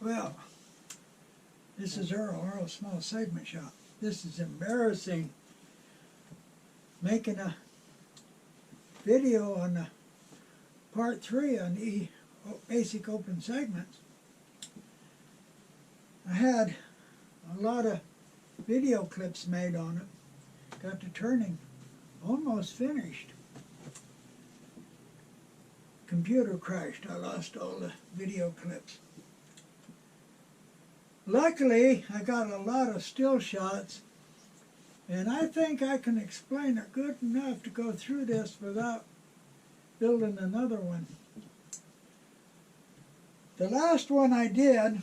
Well, this is Earl Small Segment Shop. This is embarrassing. Making a video on the part 3 on the basic open segments. I had a lot of video clips made on it. Got the turning almost finished. Computer crashed. I lost all the video clips. Luckily, I got a lot of still shots, and I think I can explain it good enough to go through this without building another one. The last one I did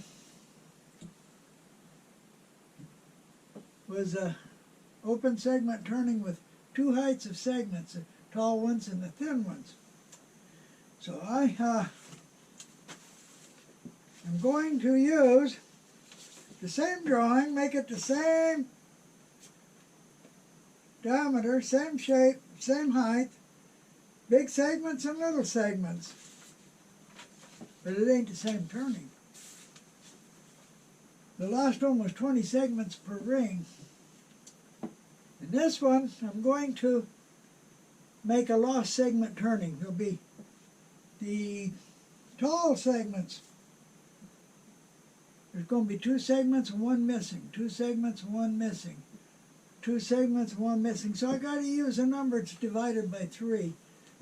was a open segment turning with two heights of segments, the tall ones and the thin ones. So I'm going to use the same drawing, make it the same diameter, same shape, same height, big segments and little segments. But it ain't the same turning. The last one was 20 segments per ring. In this one, I'm going to make a lost segment turning. There'll be the tall segments. There's going to be two segments and one missing, two segments and one missing, two segments and one missing. So I got to use a number that's divided by 3.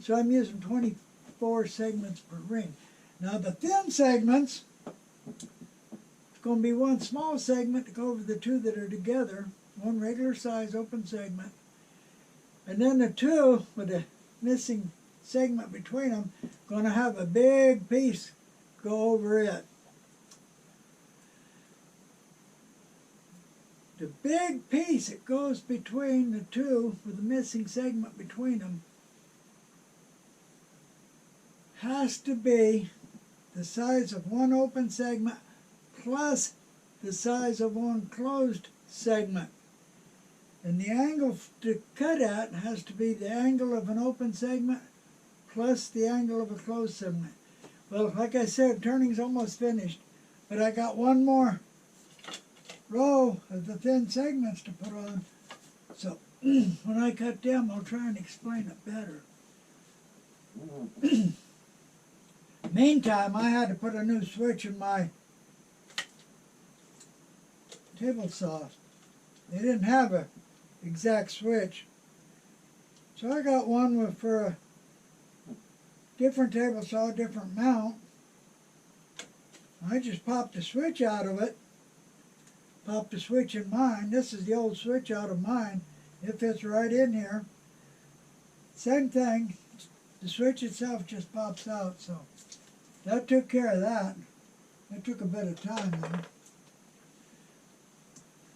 So I'm using 24 segments per ring. Now the thin segments, it's going to be one small segment to go over the two that are together, one regular size open segment, and then the two with a missing segment between them, going to have a big piece go over it. The big piece that goes between the two with the missing segment between them has to be the size of one open segment plus the size of one closed segment. And the angle to cut at has to be the angle of an open segment plus the angle of a closed segment. Well, like I said, turning's almost finished, but I got one more row of the thin segments to put on. So when I cut them, I'll try and explain it better. Meantime, I had to put a new switch in my table saw. They didn't have a exact switch, so I got one for a different table saw, different mount. I just popped the switch out of it, popped the switch in mine. This is the old switch out of mine. It fits right in here. Same thing, the switch itself just pops out, so that took care of that. It took a bit of time though.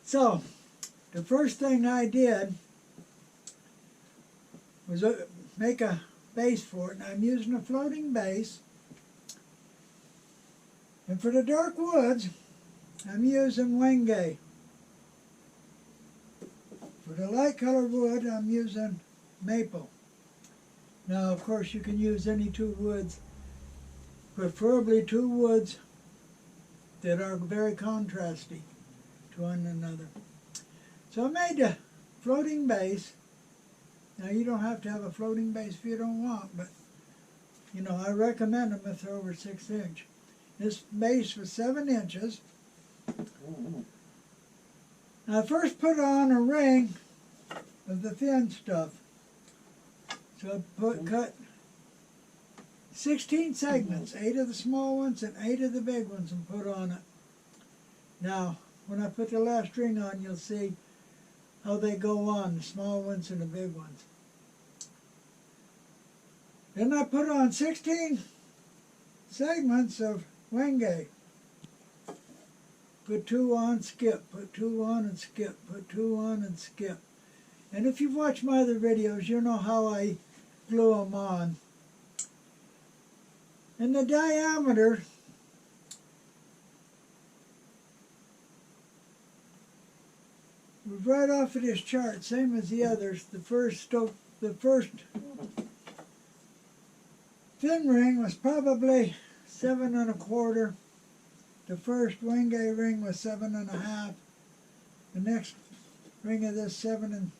So, the first thing I did was make a base for it, and I'm using a floating base. And for the dark woods, I'm using Wenge. For the light colored wood, I'm using maple. Now, of course, you can use any two woods, preferably two woods that are very contrasty to one another. So I made the floating base. Now you don't have to have a floating base if you don't want, but you know, I recommend them if they're over 6 inch. This base was 7 inches. I first put on a ring of the thin stuff. So I cut 16 segments, 8 of the small ones and 8 of the big ones, and put on it. Now, when I put the last ring on, you'll see how they go on, the small ones and the big ones. Then I put on 16 segments of Wenge. Put 2 on, skip, put 2 on and skip, put 2 on and skip. And if you've watched my other videos, you know how I glue them on. And the diameter was right off of this chart, same as the others. The first thin ring was probably 7 1/4 the first wingay ring was 7.5. The next ring of this 7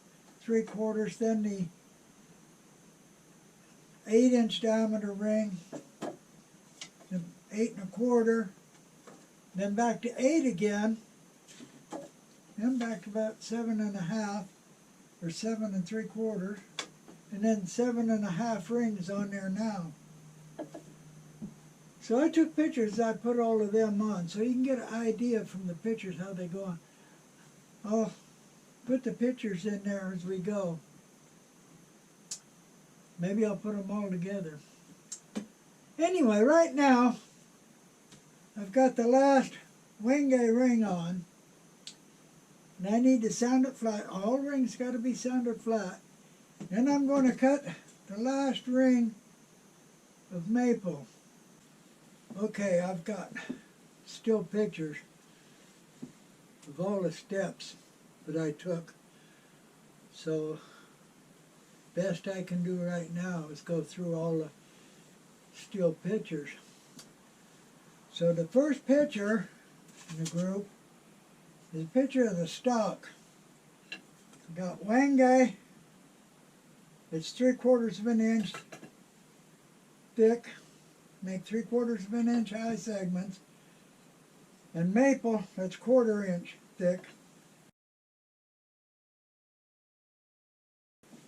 3/4. Then the 8-inch diameter ring, the 8 1/4. Then back to 8 again. Then back to about 7.5 or 7 3/4. And then 7.5 rings on there now. So I took pictures, I put all of them on, so you can get an idea from the pictures how they go on. I'll put the pictures in there as we go. Maybe I'll put them all together. Anyway, right now, I've got the last wingay ring on, and I need to sound it flat. All rings got to be sounded flat. Then I'm going to cut the last ring of maple. Okay, I've got still pictures of all the steps that I took. So, best I can do right now is go through all the still pictures. So the first picture in the group is a picture of the stock. Got wangay. It's 3/4 of an inch thick. Make 3/4 of an inch high segments. And maple, that's 1/4 inch thick.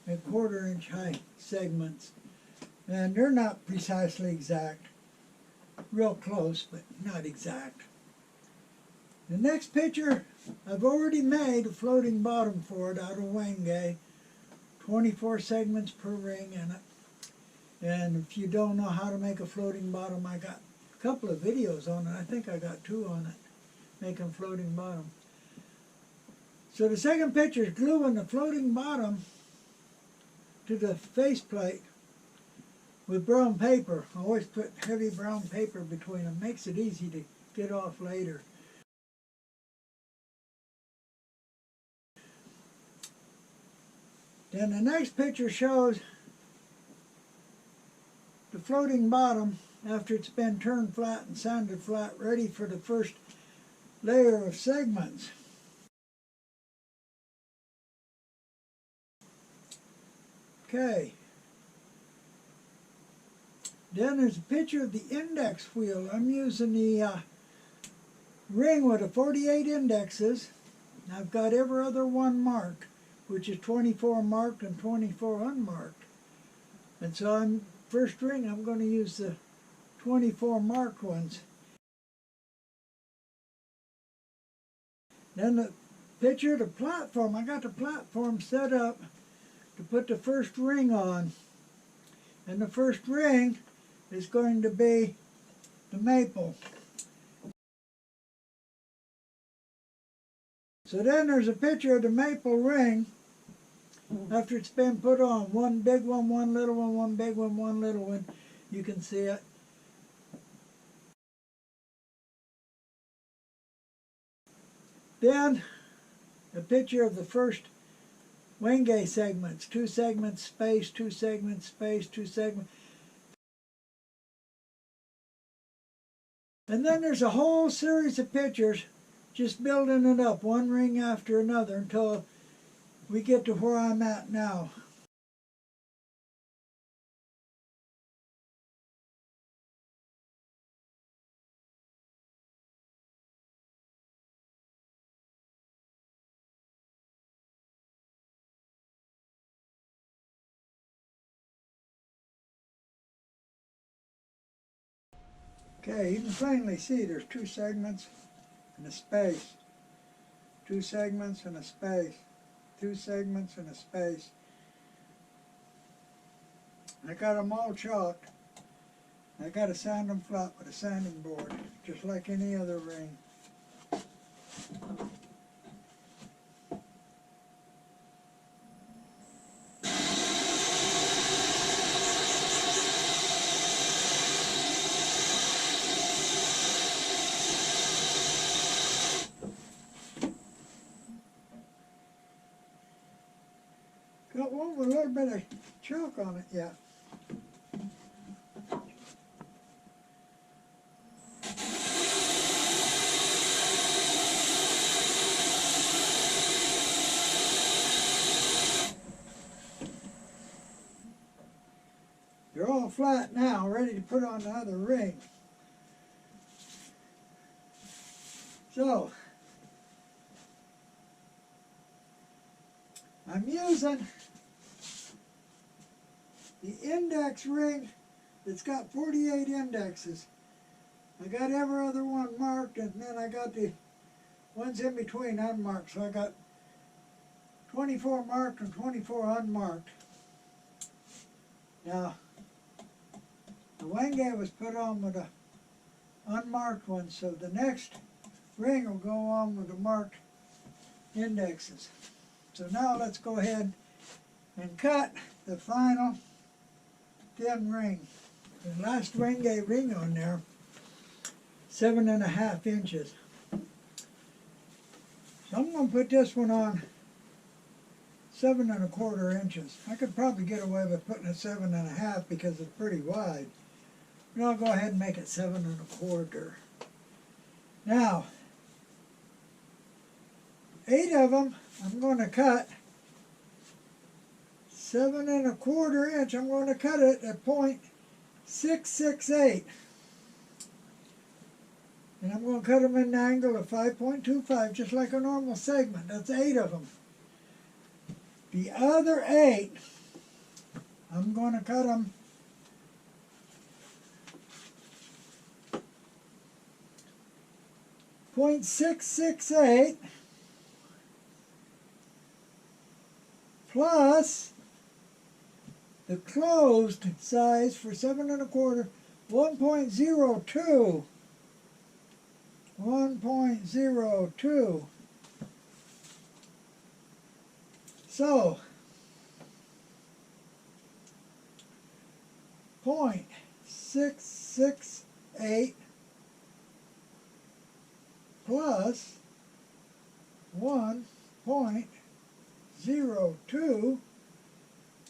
Make 1/4 inch high segments. And they're not precisely exact. Real close, but not exact. The next picture, I've already made a floating bottom for it out of wangay. 24 segments per ring in it. And if you don't know how to make a floating bottom, I got a couple of videos on it. I think I got 2 on it, making floating bottom. So the second picture is gluing the floating bottom to the faceplate with brown paper. I always put heavy brown paper between them. Makes it easy to get off later. Then the next picture shows the floating bottom after it's been turned flat and sanded flat, ready for the first layer of segments. Okay. Then there's a picture of the index wheel. I'm using the ring with the 48 indexes. I've got every other one marked, which is 24 marked and 24 unmarked. And so first ring I'm going to use the 24 marked ones. Then the picture of the platform, I got the platform set up to put the first ring on. And the first ring is going to be the maple. So then there's a picture of the maple ring after it's been put on. One big one, one little one, one big one, one little one. You can see it. Then a picture of the first wingay segments. 2 segments space, 2 segments space, 2 segments. And then there's a whole series of pictures just building it up, one ring after another, until we get to where I'm at now. Okay, you can plainly see there's 2 segments and a space. 2 segments and a space. 2 segments and a space. I got them all chalked. I got to sand them flat with a sanding board, just like any other ring. Got one with a little bit of chalk on it yet. They're all flat now, ready to put on the other ring. So, I'm using the index ring that's got 48 indexes. I got every other one marked, and then I got the ones in between unmarked. So I got 24 marked and 24 unmarked. Now, the wenge was put on with a unmarked one, so the next ring will go on with the marked indexes. So now let's go ahead and cut the final thin ring. The last wenge ring on there, 7.5 inches. So I'm going to put this one on 7.25 inches. I could probably get away with putting it 7.5 because it's pretty wide. But I'll go ahead and make it 7.25. Now, 8 of them I'm going to cut 7.25 inch. I'm going to cut it at .668. And I'm going to cut them in an angle of 5.25, just like a normal segment. That's 8 of them. The other 8, I'm going to cut them .668 plus the closed size for 7.25, 1.02. 1.02. So, 0.668 plus 1.02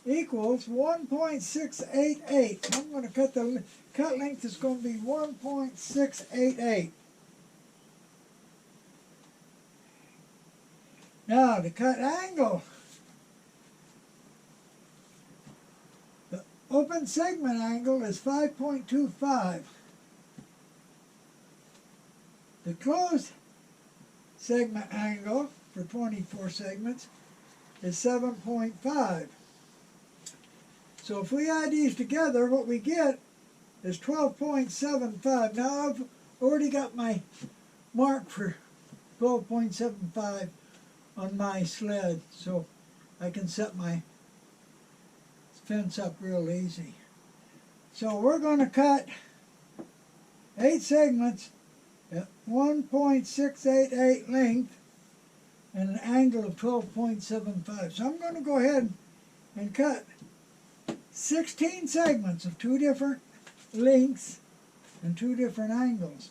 equals 1.688. I'm going to cut the cut length is going to be 1.688. Now the cut angle. The open segment angle is 5.25. The closed segment angle for 24 segments is 7.5. So if we add these together, what we get is 12.75. Now I've already got my mark for 12.75 on my sled, so I can set my fence up real easy. So we're going to cut 8 segments at 1.688 length and an angle of 12.75. So I'm going to go ahead and cut 16 segments of 2 different lengths and 2 different angles.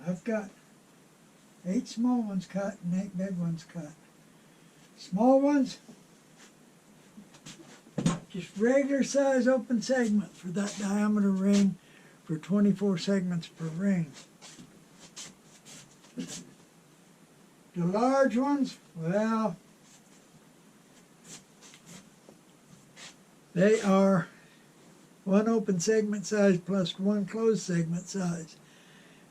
I've got 8 small ones cut and 8 big ones cut. Small ones, just regular size open segment for that diameter ring for 24 segments per ring. The large ones, well, they are 1 open segment size plus 1 closed segment size.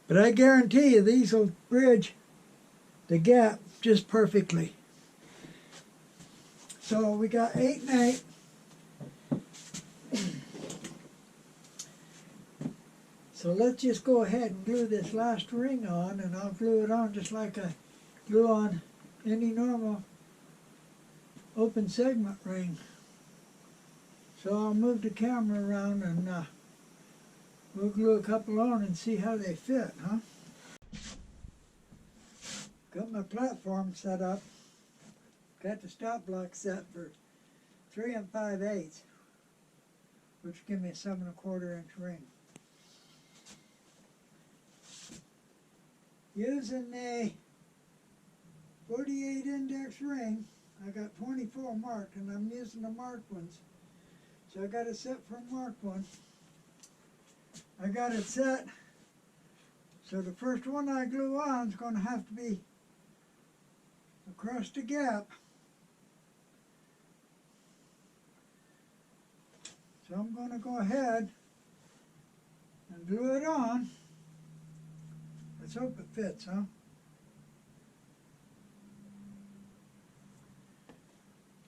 But I guarantee you these will bridge the gap just perfectly. So we got 8 and 8. So let's just go ahead and glue this last ring on, and I'll glue it on just like I glue on any normal open segment ring. So I'll move the camera around and we'll glue a couple on and see how they fit, huh? Got my platform set up. Got the stop block set for 3 5/8, which give me a 7.25 inch ring. Using the 48 index ring, I got 24 marked, and I'm using the marked ones. So I got it set for a marked one. I got it set, so the first one I glue on is going to have to be across the gap So I'm going to go ahead and glue it on. Let's hope it fits, huh?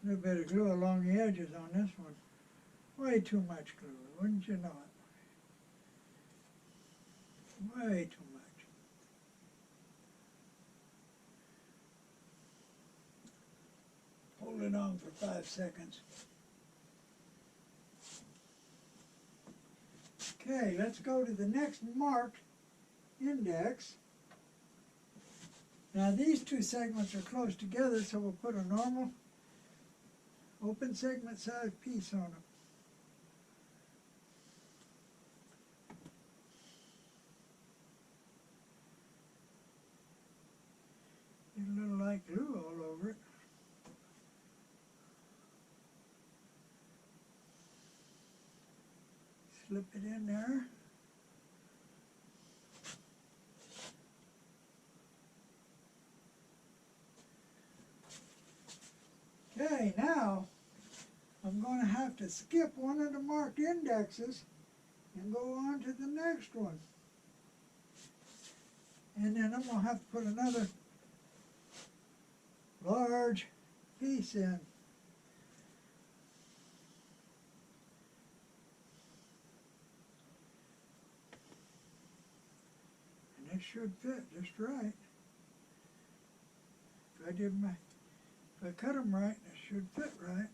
A little bit of glue along the edges on this one. Way too much glue, wouldn't you know it? Way too much. Hold it on for 5 seconds. Okay, let's go to the next marked index. Now these two segments are close together, so we'll put a normal open segment size piece on it. Get a little light glue all over it. Slip it in there. Okay, now I'm going to have to skip one of the marked indexes and go on to the next one. And then I'm going to have to put another large piece in. And it should fit just right. If I cut them right, it should fit right.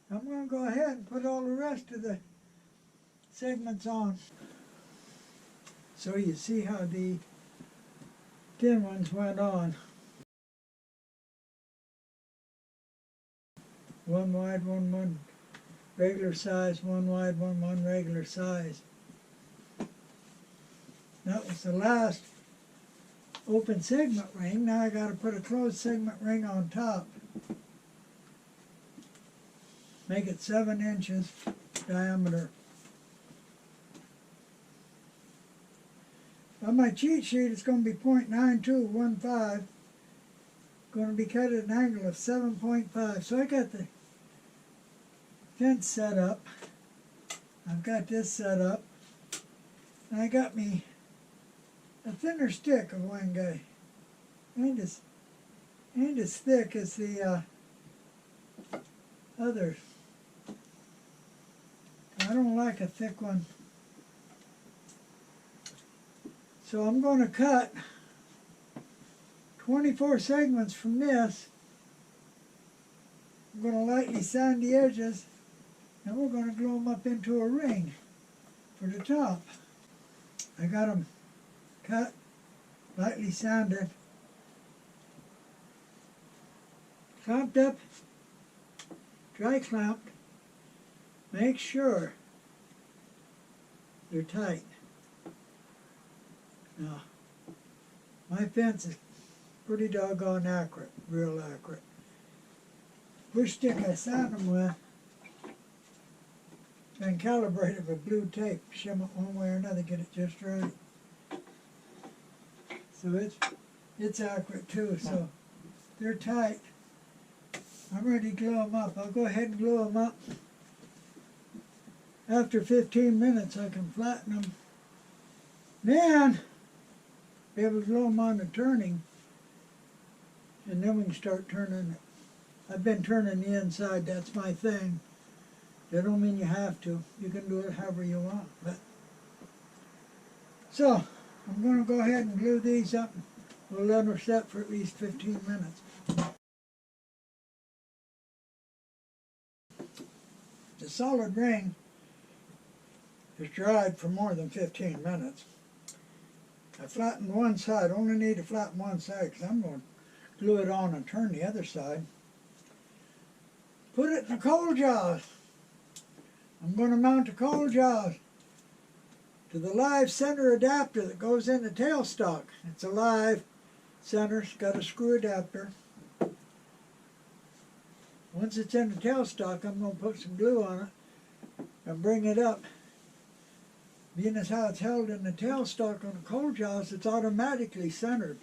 I'm going to go ahead and put all the rest of the segments on. So you see how the thin ones went on. One wide, one regular size, one wide, one regular size. That was the last open segment ring. Now I got to put a closed segment ring on top. Make it 7 inches diameter. On my cheat sheet it's going to be 0.9215. Going to be cut at an angle of 7.5. So I got the fence set up. I've got this set up. And I got me a thinner stick of one guy. Ain't as thick as the others. I don't like a thick one. So I'm going to cut 24 segments from this. I'm going to lightly sand the edges, and we're going to glue them up into a ring for the top. I got them cut, lightly sanded, clamped up, dry clamped. Make sure they're tight. Now, my fence is pretty doggone accurate, real accurate. Which stick I sand them with, and calibrate it with blue tape, shim it one way or another, get it just right. So it's accurate too, so they're tight. I'm ready to glue them up. I'll go ahead and glue them up. After 15 minutes I can flatten them. Then be able to glue them on the turning, and then we can start turning it. I've been turning the inside, that's my thing. That don't mean you have to. You can do it however you want. But so I'm going to go ahead and glue these up. We'll let them set for at least 15 minutes. The solid ring is dried for more than 15 minutes. I flattened one side, only need to flatten one side because I'm going to glue it on and turn the other side. Put it in the coal jaws. I'm going to mount the coal jaws to the live center adapter that goes in the tailstock. It's a live center, it's got a screw adapter. Once it's in the tailstock, I'm going to put some glue on it and bring it up being as how it's held in the tailstock on a coal joust, it's automatically centered.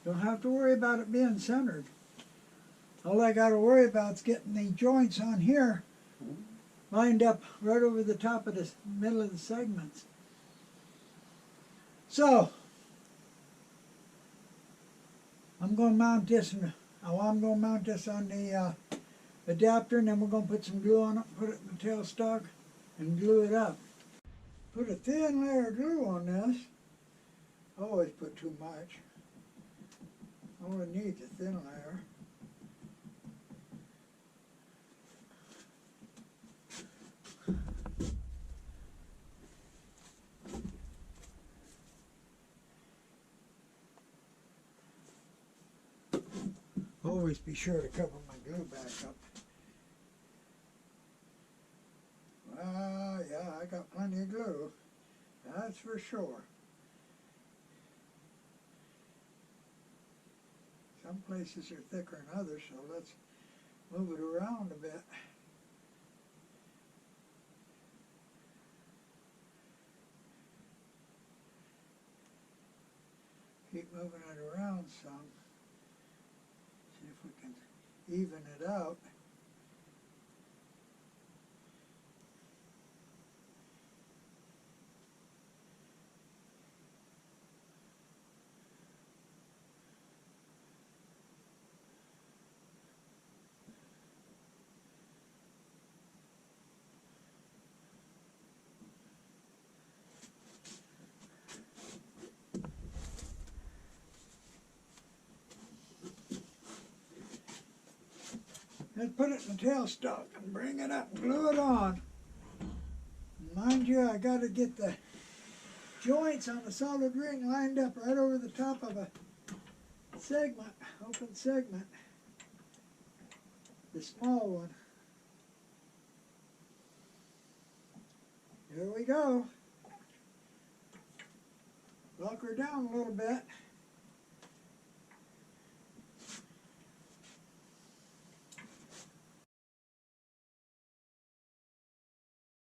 Don't have to worry about it being centered. All I got to worry about is getting the joints on here lined up right over the top of the middle of the segments. So, I'm going to mount this, on the adapter, and then we're going to put some glue on it, put it in the tailstock, and glue it up. Put a thin layer of glue on this. Always put too much. Only needs a thin layer. Always be sure to cover my glue back up. Yeah, I got plenty of glue. That's for sure. Some places are thicker than others, so let's move it around a bit. Keep moving it around some. See if we can even it out. Let's put it in the tailstock and bring it up and glue it on. Mind you, I got to get the joints on the solid ring lined up right over the top of a segment, open segment, the small one. Here we go. Lock her down a little bit.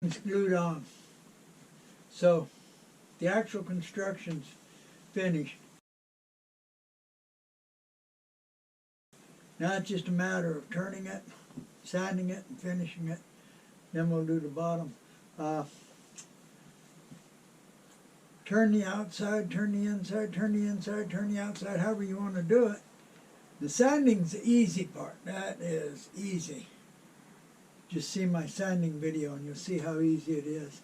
It's glued on. So the actual construction's finished. Now it's just a matter of turning it, sanding it, and finishing it. Then we'll do the bottom. Turn the outside, turn the inside, turn the inside, turn the outside, however you want to do it. The sanding's the easy part. That is easy. Just see my sanding video and you'll see how easy it is.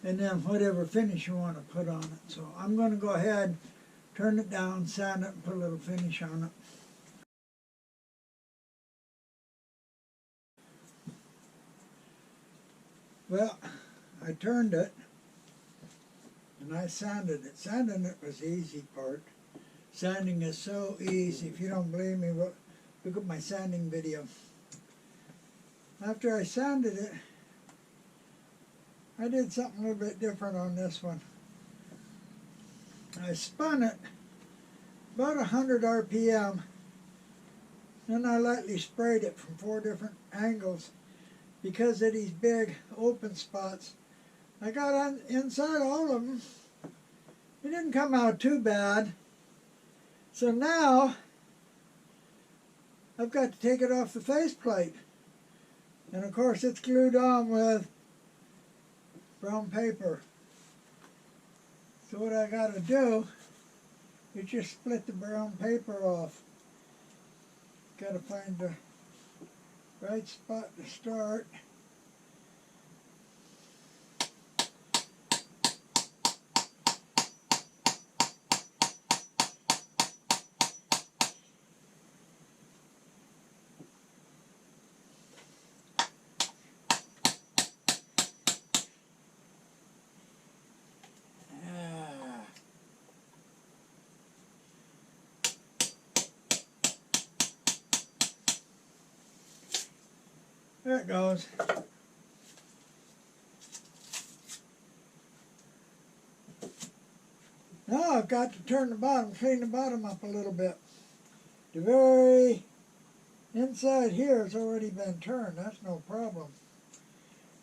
And then whatever finish you want to put on it. So I'm going to go ahead, turn it down, sand it, and put a little finish on it. Well, I turned it and I sanded it. Sanding it was the easy part. Sanding is so easy. If you don't believe me, look at my sanding video. After I sanded it, I did something a little bit different on this one. I spun it about 100 RPM, then I lightly sprayed it from 4 different angles. Because of these big open spots, I got on inside all of them. It didn't come out too bad. So now I've got to take it off the faceplate. And of course it's glued on with brown paper. So what I got to do is just split the brown paper off. Got to find the right spot to start. There it goes. Now I've got to turn the bottom, clean the bottom up a little bit. The very inside here has already been turned. That's no problem.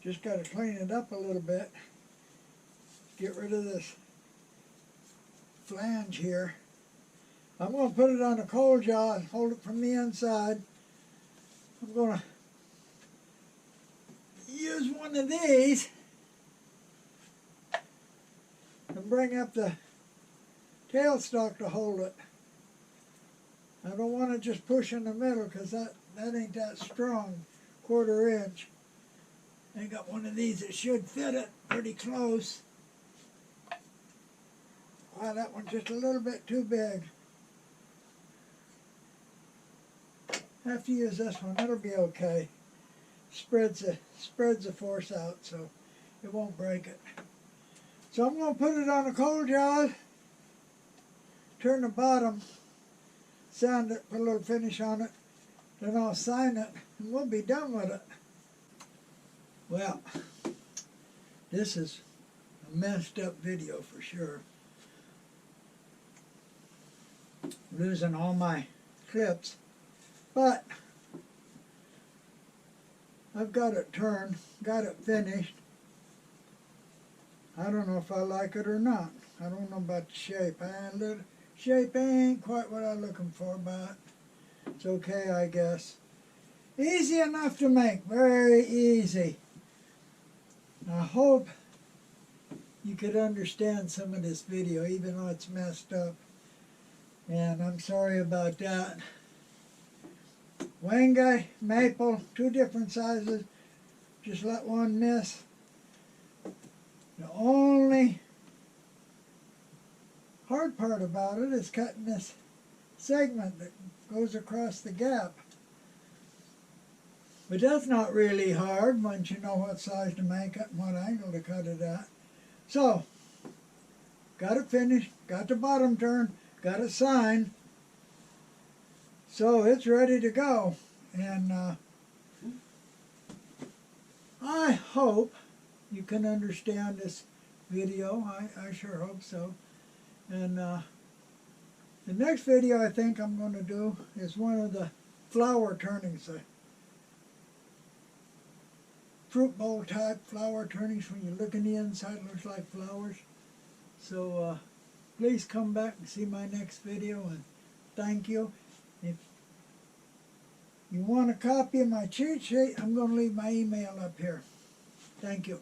Just got to clean it up a little bit. get rid of this flange here. I'm going to put it on a coal jaw and hold it from the inside. I'm going to use one of these and bring up the tailstock to hold it. I don't want to just push in the middle because that ain't that strong, 1/4 inch. I got one of these that should fit it pretty close. Wow, that one's just a little bit too big. Have to use this one, it'll be okay. Spreads the force out so it won't break it. So I'm going to put it on a coal jaw, turn the bottom, sand it, put a little finish on it, then I'll sign it and we'll be done with it. Well, this is a messed up video for sure. Losing all my clips, but I've got it turned, got it finished. I don't know if I like it or not. I don't know about the shape. Shape ain't quite what I'm looking for, but it's okay, I guess. Easy enough to make, very easy. I hope you could understand some of this video, even though it's messed up. And I'm sorry about that. Wenge, maple, 2 different sizes. Just let one miss. The only hard part about it is cutting this segment that goes across the gap. But that's not really hard once you know what size to make it and what angle to cut it at. So, got it finished, got the bottom turned, got it signed. So it's ready to go. And I hope you can understand this video. I sure hope so. And the next video I think I'm going to do is one of the flower turnings. Fruit bowl type flower turnings. When you look in the inside, it looks like flowers. So please come back and see my next video, and thank you. If you want a copy of my cheat sheet, I'm going to leave my email up here. Thank you.